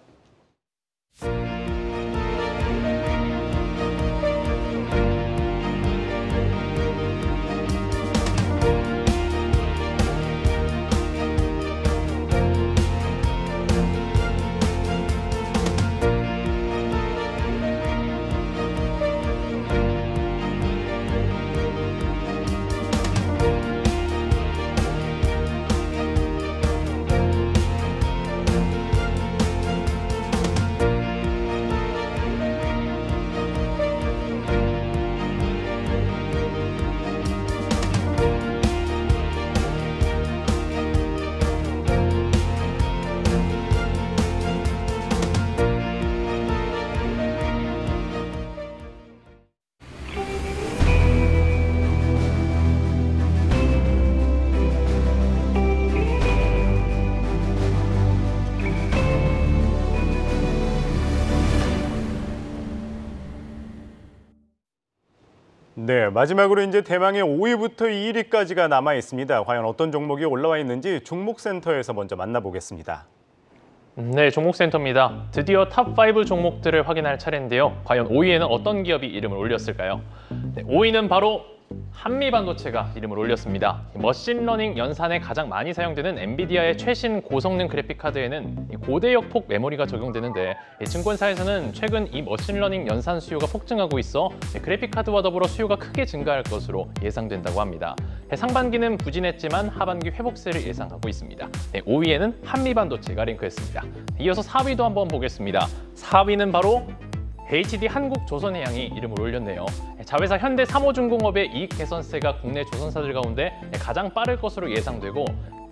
네, 마지막으로 이제 대망의 5위부터 2위까지가 남아 있습니다. 과연 어떤 종목이 올라와 있는지 종목센터에서 먼저 만나보겠습니다. 네, 종목센터입니다. 드디어 탑5 종목들을 확인할 차례인데요. 과연 5위에는 어떤 기업이 이름을 올렸을까요? 네, 5위는 바로 한미반도체가 이름을 올렸습니다. 머신러닝 연산에 가장 많이 사용되는 엔비디아의 최신 고성능 그래픽카드에는 고대역폭 메모리가 적용되는데 증권사에서는 최근 이 머신러닝 연산 수요가 폭증하고 있어 그래픽카드와 더불어 수요가 크게 증가할 것으로 예상된다고 합니다. 상반기는 부진했지만 하반기 회복세를 예상하고 있습니다. 5위에는 한미반도체가 랭크했습니다. 이어서 4위도 한번 보겠습니다. 4위는 바로 HD 한국조선해양이 이름을 올렸네요. 자회사 현대삼호중공업의 이익 개선세가 국내 조선사들 가운데 가장 빠를 것으로 예상되고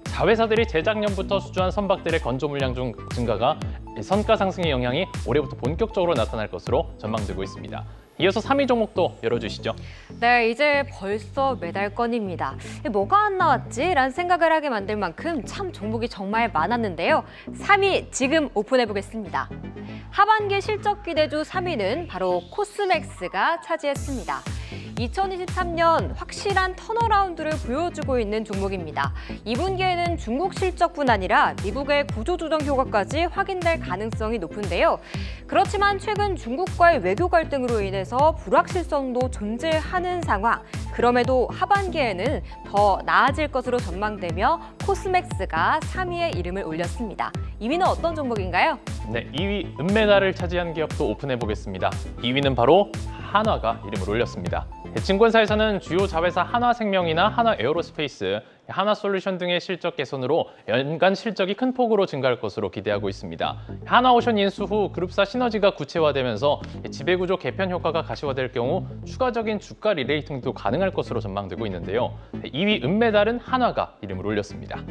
자회사들이 재작년부터 수주한 선박들의 건조 물량 중 증가가 선가 상승의 영향이 올해부터 본격적으로 나타날 것으로 전망되고 있습니다. 이어서 3위 종목도 열어주시죠. 네, 이제 벌써 매달권입니다. 뭐가 안 나왔지? 라는 생각을 하게 만들 만큼 참 종목이 정말 많았는데요. 3위 지금 오픈해 보겠습니다. 하반기 실적 기대주 3위는 바로 코스맥스가 차지했습니다. 2023년 확실한 턴어라운드를 보여주고 있는 종목입니다. 2분기에는 중국 실적뿐 아니라 미국의 구조조정 효과까지 확인될 가능성이 높은데요. 그렇지만 최근 중국과의 외교 갈등으로 인해서 불확실성도 존재하는 상황. 그럼에도 하반기에는 더 나아질 것으로 전망되며 코스맥스가 3위에 이름을 올렸습니다. 2위는 어떤 종목인가요? 네, 2위 은메달을 차지한 기업도 오픈해 보겠습니다. 2위는 바로 한화가 이름을 올렸습니다. 증권사에서는 주요 자회사 한화생명이나 한화에어로스페이스, 한화솔루션 등의 실적 개선으로 연간 실적이 큰 폭으로 증가할 것으로 기대하고 있습니다. 한화오션 인수 후 그룹사 시너지가 구체화되면서 지배구조 개편 효과가 가시화될 경우 추가적인 주가 리레이팅도 가능할 것으로 전망되고 있는데요. 2위 은메달은 한화가 이름을 올렸습니다.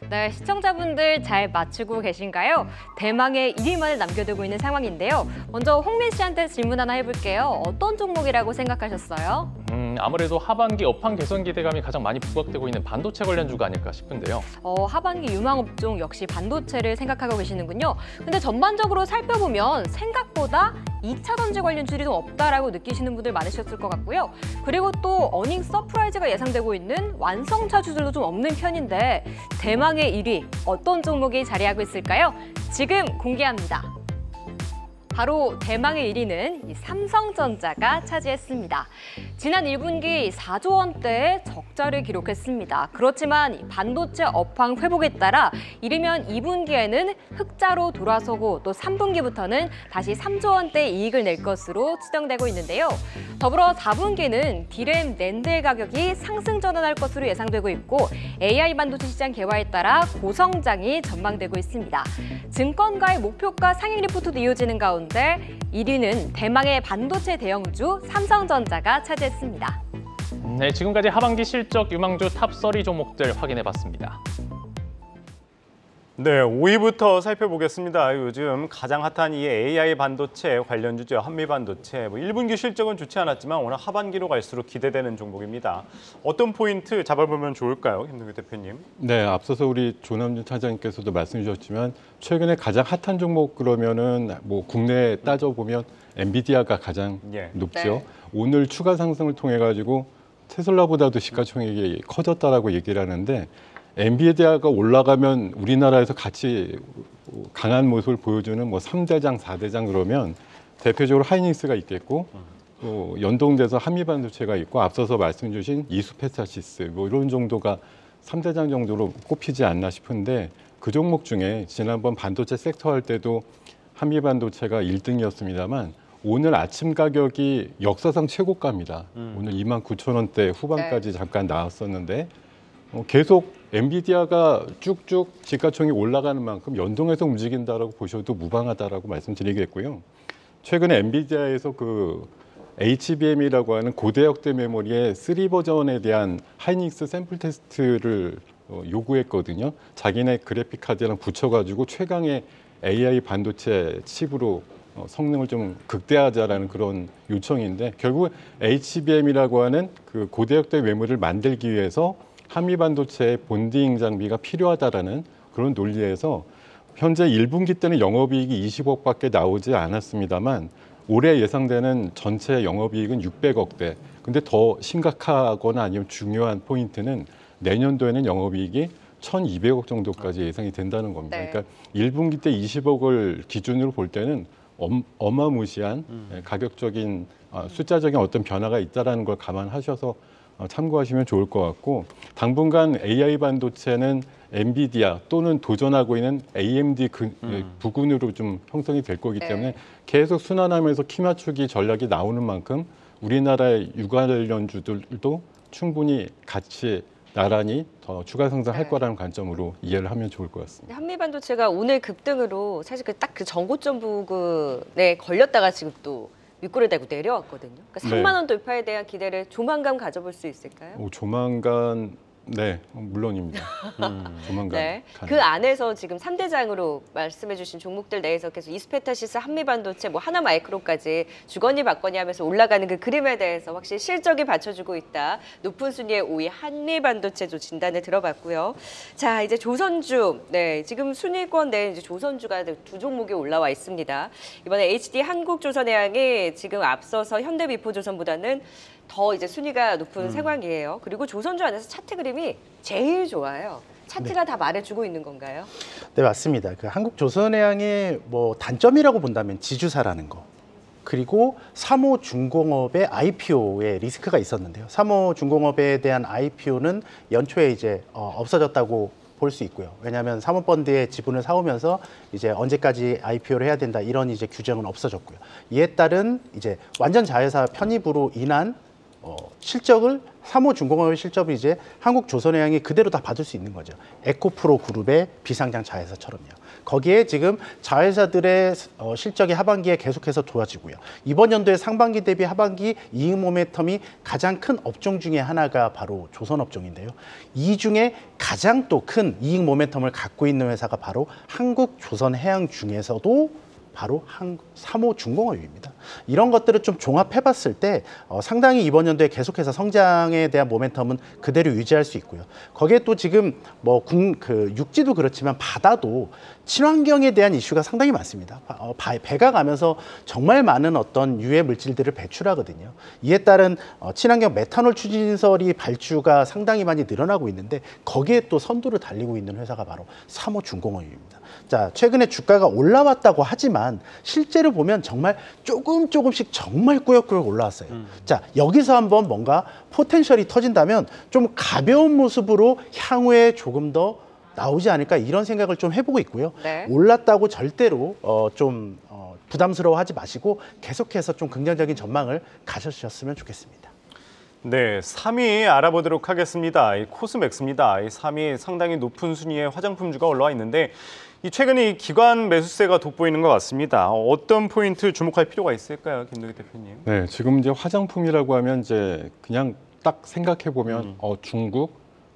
네, 시청자분들 잘 맞추고 계신가요? 대망의 1위만을 남겨두고 있는 상황인데요. 먼저 홍민 씨한테 질문 하나 해볼게요. 어떤 종목이라고 생각하셨어요? 아무래도 하반기 업황 개선 기대감이 가장 많이 부각되고 있는 반도체 관련주가 아닐까 싶은데요. 하반기 유망업종 역시 반도체를 생각하고 계시는군요. 근데 전반적으로 살펴보면 생각보다 2차 전지 관련주들이 좀 없다라고 느끼시는 분들 많으셨을 것 같고요. 그리고 또 어닝 서프라이즈가 예상되고 있는 완성차주들도 좀 없는 편인데 대망의 1위 어떤 종목이 자리하고 있을까요? 지금 공개합니다. 바로 대망의 1위는 이 삼성전자가 차지했습니다. 지난 1분기 4조 원대의 적자를 기록했습니다. 그렇지만 이 반도체 업황 회복에 따라 이르면 2분기에는 흑자로 돌아서고 또 3분기부터는 다시 3조 원대 이익을 낼 것으로 추정되고 있는데요. 더불어 4분기는 디램 낸드 가격이 상승 전환할 것으로 예상되고 있고 AI 반도체 시장 개화에 따라 고성장이 전망되고 있습니다. 증권가의 목표가 상향 리포트도 이어지는 가운데 1위는 대망의 반도체 대형주 삼성전자가 차지했습니다. 네, 지금까지 하반기 실적 유망주 탑30 종목들 확인해봤습니다. 네, 5위부터 살펴보겠습니다. 요즘 가장 핫한 이 AI 반도체 관련주죠. 한미반도체. 1분기 실적은 좋지 않았지만 오늘 하반기로 갈수록 기대되는 종목입니다. 어떤 포인트 잡아보면 좋을까요, 김동규 대표님? 네, 앞서서 우리 조남준 차장님께서도 말씀 주셨지만 최근에 가장 핫한 종목 그러면은 뭐 국내에 따져보면 엔비디아가 가장 높죠. 네. 오늘 추가 상승을 통해 가지고 테슬라보다도 시가총액이 커졌다라고 얘기를 하는데 엔비디아가 올라가면 우리나라에서 같이 강한 모습을 보여주는 뭐 3대장, 4대장 그러면 대표적으로 하이닉스가 있겠고 또 연동돼서 한미반도체가 있고 앞서서 말씀 주신 이수페타시스 뭐 이런 정도가 3대장 정도로 꼽히지 않나 싶은데 그 종목 중에 지난번 반도체 섹터 할 때도 한미반도체가 1등이었습니다만 오늘 아침 가격이 역사상 최고가입니다. 오늘 29,000원대 후반까지 잠깐 나왔었는데 계속 엔비디아가 쭉쭉 시가총액이 올라가는 만큼 연동해서 움직인다라고 보셔도 무방하다라고 말씀드리겠고요. 최근에 엔비디아에서 그 HBM이라고 하는 고대역대 메모리의 3 버전에 대한 하이닉스 샘플 테스트를 요구했거든요. 자기네 그래픽 카드랑 붙여가지고 최강의 AI 반도체 칩으로 성능을 좀 극대화하자라는 그런 요청인데 결국 HBM이라고 하는 그 고대역대 메모리를 만들기 위해서 한미반도체의 본딩 장비가 필요하다라는 그런 논리에서 현재 1분기 때는 영업이익이 20억밖에 나오지 않았습니다만 올해 예상되는 전체 영업이익은 600억대. 근데 더 심각하거나 아니면 중요한 포인트는 내년도에는 영업이익이 1,200억 정도까지 예상이 된다는 겁니다. 네. 그러니까 1분기 때 20억을 기준으로 볼 때는 어마무시한 가격적인 숫자적인 어떤 변화가 있다는 걸 감안하셔서 참고하시면 좋을 것 같고, 당분간 AI 반도체는 엔비디아 또는 도전하고 있는 AMD 부근으로 좀 형성이 될 거기 때문에 네. 계속 순환하면서 키 맞추기 전략이 나오는 만큼 우리나라의 유관련주들도 충분히 같이 나란히 더 추가 상승할 네. 거라는 관점으로 이해를 하면 좋을 것 같습니다. 한미반도체가 오늘 급등으로 사실 딱 그 전고점 부근에 걸렸다가 지금 또 윗골을 대고 내려왔거든요. 그러니까 3만 원 돌파에 대한 기대를 조만간 가져볼 수 있을까요? 조만간 네, 물론입니다. 조만간. 네. 가능. 그 안에서 지금 3대장으로 말씀해주신 종목들 내에서 계속 이스페타시스, 한미반도체, 뭐 하나마이크로까지 주거니 받거니 하면서 올라가는 그 그림에 대해서 확실히 실적이 받쳐주고 있다. 높은 순위의 5위 한미반도체도 진단을 들어봤고요. 자, 이제 조선주. 네, 지금 순위권 내에 이제 조선주가 두 종목이 올라와 있습니다. 이번에 HD 한국조선해양이 지금 앞서서 현대미포조선보다는 더 이제 순위가 높은 상황이에요. 그리고 조선주 안에서 차트 그림이 제일 좋아요. 차트가 다 말해주고 있는 건가요? 네, 맞습니다. 그 한국조선해양의 뭐 단점이라고 본다면 지주사라는 거. 그리고 삼호중공업의 IPO에 리스크가 있었는데요. 삼호중공업에 대한 IPO는 연초에 이제 없어졌다고 볼 수 있고요. 왜냐하면 사모펀드의 지분을 사오면서 이제 언제까지 IPO를 해야 된다 이런 이제 규정은 없어졌고요. 이에 따른 이제 완전 자회사 편입으로 인한 실적을 삼호중공업의 실적을 이제 한국조선해양이 그대로 다 받을 수 있는 거죠. 에코프로 그룹의 비상장 자회사처럼요. 거기에 지금 자회사들의 실적이 하반기에 계속해서 좋아지고요. 이번 연도에 상반기 대비 하반기 이익 모멘텀이 가장 큰 업종 중에 하나가 바로 조선업종인데요. 이 중에 가장 또 큰 이익 모멘텀을 갖고 있는 회사가 바로 한국조선해양 중에서도 바로 삼호중공업입니다. 이런 것들을 좀 종합해봤을 때 상당히 이번 연도에 계속해서 성장에 대한 모멘텀은 그대로 유지할 수 있고요. 거기에 또 지금 뭐 육지도 그렇지만 바다도 친환경에 대한 이슈가 상당히 많습니다. 배가 가면서 정말 많은 어떤 유해 물질들을 배출하거든요. 이에 따른 친환경 메탄올 추진설이 발주가 상당히 많이 늘어나고 있는데 거기에 또 선두를 달리고 있는 회사가 바로 삼호중공업입니다. 자, 최근에 주가가 올라왔다고 하지만 실제로 보면 정말 조금씩 정말 꾸역꾸역 올라왔어요. 자, 여기서 한번 뭔가 포텐셜이 터진다면 좀 가벼운 모습으로 향후에 조금 더 나오지 않을까 이런 생각을 좀 해보고 있고요. 네. 올랐다고 절대로 좀 부담스러워하지 마시고 계속해서 좀 긍정적인 전망을 가져주셨으면 좋겠습니다. 네, 3위 알아보도록 하겠습니다. 이 코스맥스입니다. 이 3위 상당히 높은 순위의 화장품주가 올라와 있는데 최근에 이 기관 매수세가 돋보이는 것 같습니다. 어떤 포인트 주목할 필요가 있을까요, 김동기 대표님? 네, 지금 이제 화장품이라고 하면 이제 그냥 딱 생각해 보면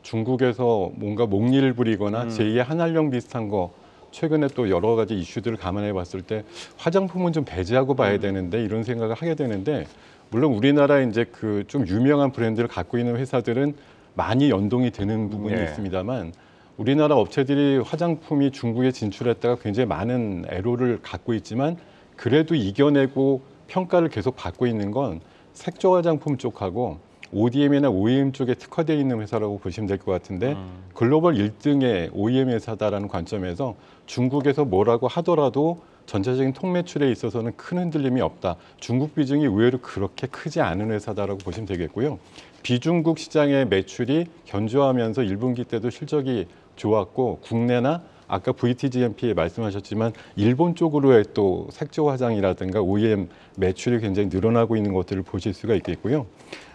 중국에서 뭔가 목리를 부리거나 제2의 한알령 비슷한 거 최근에 또 여러 가지 이슈들을 감안해 봤을 때 화장품은 좀 배제하고 봐야 되는데 이런 생각을 하게 되는데 물론 우리나라 이제 그 좀 유명한 브랜드를 갖고 있는 회사들은 많이 연동이 되는 부분이 네. 있습니다만 우리나라 업체들이 화장품이 중국에 진출했다가 굉장히 많은 애로를 갖고 있지만 그래도 이겨내고 평가를 계속 받고 있는 건 색조 화장품 쪽하고 ODM이나 OEM 쪽에 특화되어 있는 회사라고 보시면 될 것 같은데 글로벌 1등의 OEM 회사다라는 관점에서 중국에서 뭐라고 하더라도 전체적인 통매출에 있어서는 큰 흔들림이 없다. 중국 비중이 의외로 그렇게 크지 않은 회사다라고 보시면 되겠고요. 비중국 시장의 매출이 견조하면서 1분기 때도 실적이 좋았고 국내나 아까 VTGMP 말씀하셨지만 일본 쪽으로의 또 색조 화장이라든가 OEM 매출이 굉장히 늘어나고 있는 것들을 보실 수가 있겠고요.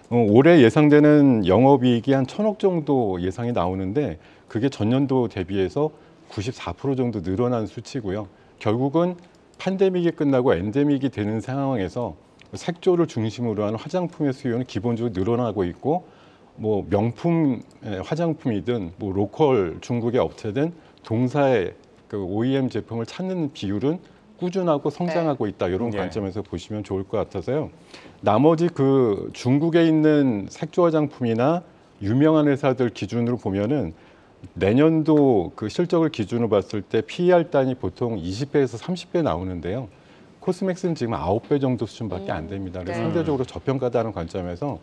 올해 예상되는 영업이익이 한 1,000억 정도 예상이 나오는데 그게 전년도 대비해서 94% 정도 늘어난 수치고요. 결국은 팬데믹이 끝나고 엔데믹이 되는 상황에서 색조를 중심으로 하는 화장품의 수요는 기본적으로 늘어나고 있고 뭐 명품 화장품이든 뭐 로컬 중국의 업체든 동사의 그 OEM 제품을 찾는 비율은 꾸준하고 성장하고 있다 이런 관점에서 보시면 좋을 것 같아서요. 나머지 그 중국에 있는 색조 화장품이나 유명한 회사들 기준으로 보면은 내년도 그 실적을 기준으로 봤을 때 PER 단위 보통 20배에서 30배 나오는데요. 코스맥스는 지금 9배 정도 수준밖에 안 됩니다. 그래서 네. 상대적으로 저평가다는 관점에서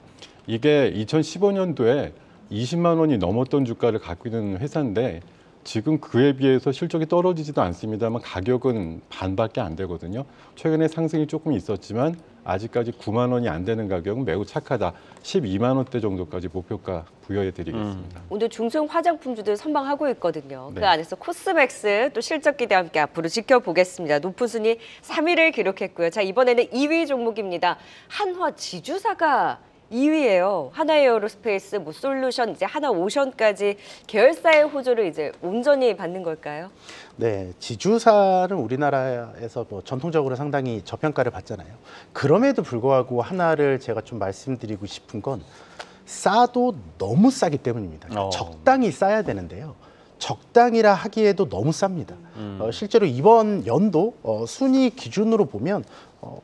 이게 2015년도에 20만 원이 넘었던 주가를 갖고 있는 회사인데 지금 그에 비해서 실적이 떨어지지도 않습니다만 가격은 반밖에 안 되거든요. 최근에 상승이 조금 있었지만 아직까지 9만 원이 안 되는 가격은 매우 착하다. 12만 원대 정도까지 목표가 부여해 드리겠습니다. 오늘 중소형 화장품주들 선방하고 있거든요. 그 네. 안에서 코스맥스 또 실적 기대 함께 앞으로 지켜보겠습니다. 높은 순위 3위를 기록했고요. 자, 이번에는 2위 종목입니다. 한화 지주사가 2위예요. 하나에어로스페이스, 뭐 솔루션, 이제 하나오션까지 계열사의 호조를 이제 온전히 받는 걸까요? 네, 지주사는 우리나라에서 뭐 전통적으로 상당히 저평가를 받잖아요. 그럼에도 불구하고 하나를 제가 좀 말씀드리고 싶은 건 싸도 너무 싸기 때문입니다. 적당히 싸야 되는데요. 적당이라 하기에도 너무 쌉니다. 실제로 이번 연도 순위 기준으로 보면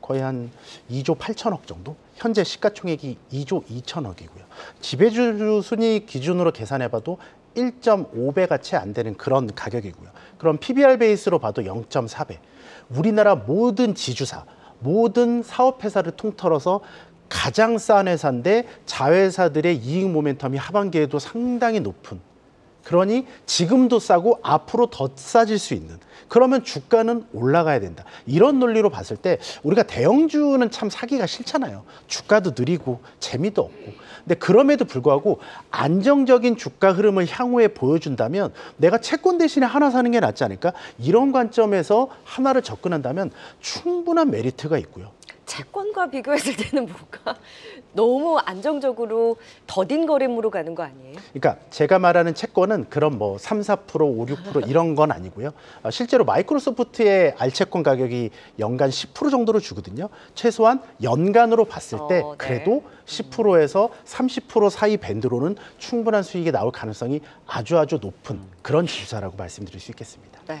거의 한 2조 8천억 정도? 현재 시가총액이 2조 2천억이고요. 지배주 순위 기준으로 계산해봐도 1.5배가 채 안 되는 그런 가격이고요. 그럼 PBR 베이스로 봐도 0.4배. 우리나라 모든 지주사, 모든 사업회사를 통틀어서 가장 싼 회사인데 자회사들의 이익 모멘텀이 하반기에도 상당히 높은, 그러니 지금도 싸고 앞으로 더 싸질 수 있는, 그러면 주가는 올라가야 된다. 이런 논리로 봤을 때 우리가 대형주는 참 사기가 싫잖아요. 주가도 느리고 재미도 없고. 근데 그럼에도 불구하고 안정적인 주가 흐름을 향후에 보여준다면 내가 채권 대신에 하나 사는 게 낫지 않을까? 이런 관점에서 하나를 접근한다면 충분한 메리트가 있고요. 채권과 비교했을 때는 뭔가 너무 안정적으로 더딘 거래무로 가는 거 아니에요? 그러니까 제가 말하는 채권은 그런 뭐 3, 4%, 5, 6% 이런 건 아니고요. 실제로 마이크로소프트의 알채권 가격이 연간 10% 정도로 주거든요. 최소한 연간으로 봤을 때 네. 그래도 10%에서 30% 사이 밴드로는 충분한 수익이 나올 가능성이 아주 높은 그런 지주사라고 말씀드릴 수 있겠습니다. 네.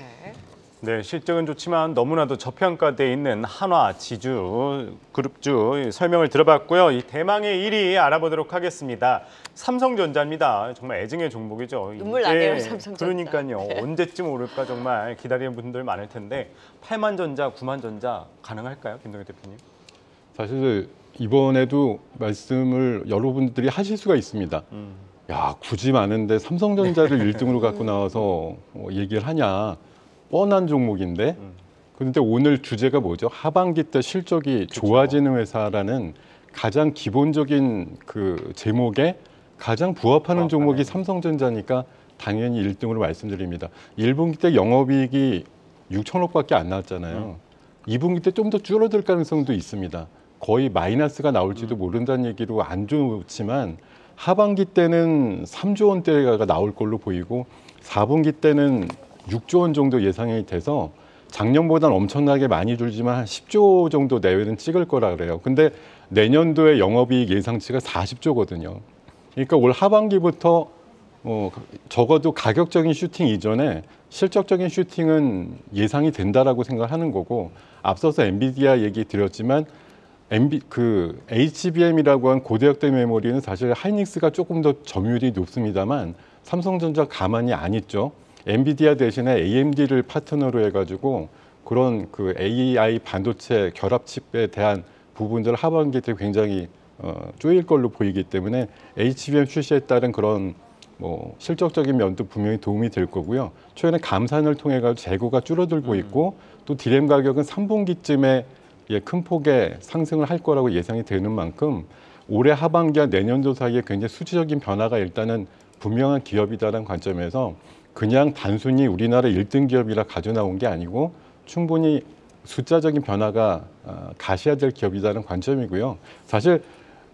네, 실적은 좋지만 너무나도 저평가돼 있는 한화 지주 그룹주 설명을 들어봤고요. 이 대망의 1위 알아보도록 하겠습니다. 삼성전자입니다. 정말 애증의 종목이죠. 눈물 이게 나네요, 삼성전자. 그러니까요. 네. 언제쯤 오를까 정말 기다리는 분들 많을 텐데 8만 전자, 9만 전자 가능할까요, 김동현 대표님? 사실 이번에도 말씀을 여러분들이 하실 수가 있습니다. 야, 굳이 많은데 삼성전자를 1등으로 갖고 나와서 얘기를 하냐. 뻔한 종목인데. 그런데 오늘 주제가 뭐죠? 하반기 때 실적이 좋아지는 회사라는 가장 기본적인 그 제목에 가장 부합하는 종목이 삼성전자니까 당연히 1등으로 말씀드립니다. 1분기 때 영업이익이 6천억밖에 안 나왔잖아요. 2분기 때 좀 더 줄어들 가능성도 있습니다. 거의 마이너스가 나올지도 모른다는 얘기로 안 좋지만 하반기 때는 3조 원대가 나올 걸로 보이고 4분기 때는 6조 원 정도 예상이 돼서 작년보다는 엄청나게 많이 줄지만 한 10조 정도 내외는 찍을 거라 그래요. 근데 내년도에 영업이익 예상치가 40조거든요. 그러니까 올 하반기부터 적어도 가격적인 슈팅 이전에 실적적인 슈팅은 예상이 된다라고 생각하는 거고, 앞서서 엔비디아 얘기 드렸지만 HBM이라고 한 고대역대 메모리는 사실 하이닉스가 조금 더 점유율이 높습니다만 삼성전자 가만히 안 있죠. 엔비디아 대신에 AMD를 파트너로 해가지고 그런 그 AI 반도체 결합칩에 대한 부분들 하반기 때 굉장히 쪼일 걸로 보이기 때문에 HBM 출시에 따른 그런 뭐 실적적인 면도 분명히 도움이 될 거고요. 최근에 감산을 통해 가지고 재고가 줄어들고 있고 또 디램 가격은 3분기쯤에 큰 폭의 상승을 할 거라고 예상이 되는 만큼 올해 하반기와 내년도 사이에 굉장히 수치적인 변화가 일단은 분명한 기업이다라는 관점에서 그냥 단순히 우리나라 1등 기업이라 가져나온 게 아니고 충분히 숫자적인 변화가 가셔야 될 기업이라는 관점이고요. 사실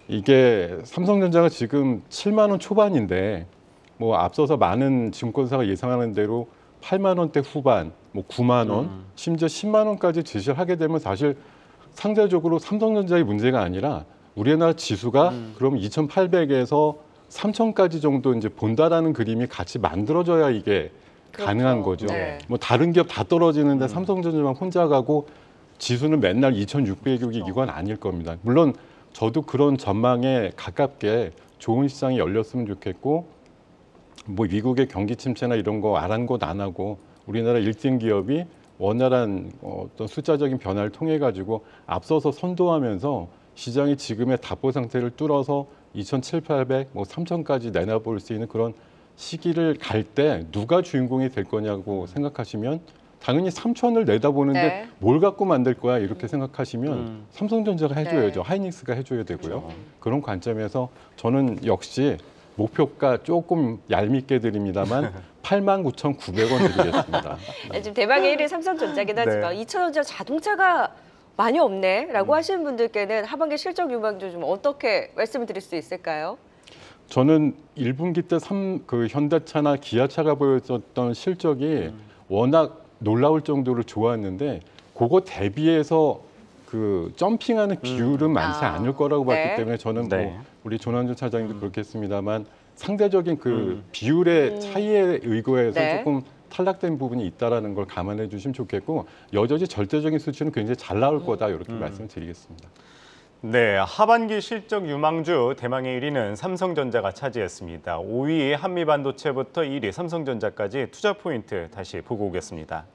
이게 삼성전자가 지금 7만 원 초반인데 뭐 앞서서 많은 증권사가 예상하는 대로 8만 원대 후반, 뭐 9만 원, 심지어 10만 원까지 지시를 하게 되면 사실 상대적으로 삼성전자의 문제가 아니라 우리나라 지수가 그럼 2,800에서 3,000까지 정도 이제 본다라는 그림이 같이 만들어져야 이게 그렇죠. 가능한 거죠. 네. 뭐 다른 기업 다 떨어지는데 삼성전자만 혼자 가고 지수는 맨날 2,600이 이건 아닐 겁니다. 물론 저도 그런 전망에 가깝게 좋은 시장이 열렸으면 좋겠고, 뭐 미국의 경기 침체나 이런 거 아랑곳 안 하고 우리나라 1등 기업이 원활한 어떤 숫자적인 변화를 통해 가지고 앞서서 선도하면서 시장이 지금의 답보 상태를 뚫어서 2,700, 3,000까지 내놔볼 수 있는 그런 시기를 갈 때 누가 주인공이 될 거냐고 생각하시면 당연히 3,000을 내다보는데 네. 뭘 갖고 만들 거야 이렇게 생각하시면 삼성전자가 해줘야죠. 네. 하이닉스가 해줘야 되고요. 그런 관점에서 저는 역시 목표가 조금 얄밉게 드립니다만 89,900원 드리겠습니다. 지금 대망의 1위 삼성전자긴 하지만 네. 2차전지 자동차가 많이 없네라고 하시는 분들께는 하반기 실적 유망주 좀 어떻게 말씀을 드릴 수 있을까요? 저는 1분기 때 그 현대차나 기아차가 보여줬던 실적이 워낙 놀라울 정도로 좋았는데 그거 대비해서 그 점핑하는 비율은 많지 아, 않을 거라고 봤기 네. 때문에 저는 네. 뭐 우리 조남준 차장님도 그렇겠습니다만 상대적인 그 비율의 차이에 의거해서 네. 조금 탈락된 부분이 있다라는 걸 감안해 주시면 좋겠고 여전히 절대적인 수치는 굉장히 잘 나올 거다 이렇게 말씀을 드리겠습니다. 네, 하반기 실적 유망주 대망의 1위는 삼성전자가 차지했습니다. 5위 한미반도체부터 1위 삼성전자까지 투자 포인트 다시 보고 오겠습니다.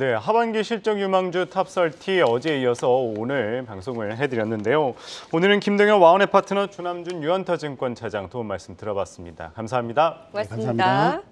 네, 하반기 실적 유망주 탑30 어제에 이어서 오늘 방송을 해드렸는데요. 오늘은 김동현 와운의 파트너 조남준 유한타증권 차장 도움 말씀 들어봤습니다. 감사합니다. 고맙습니다. 감사합니다.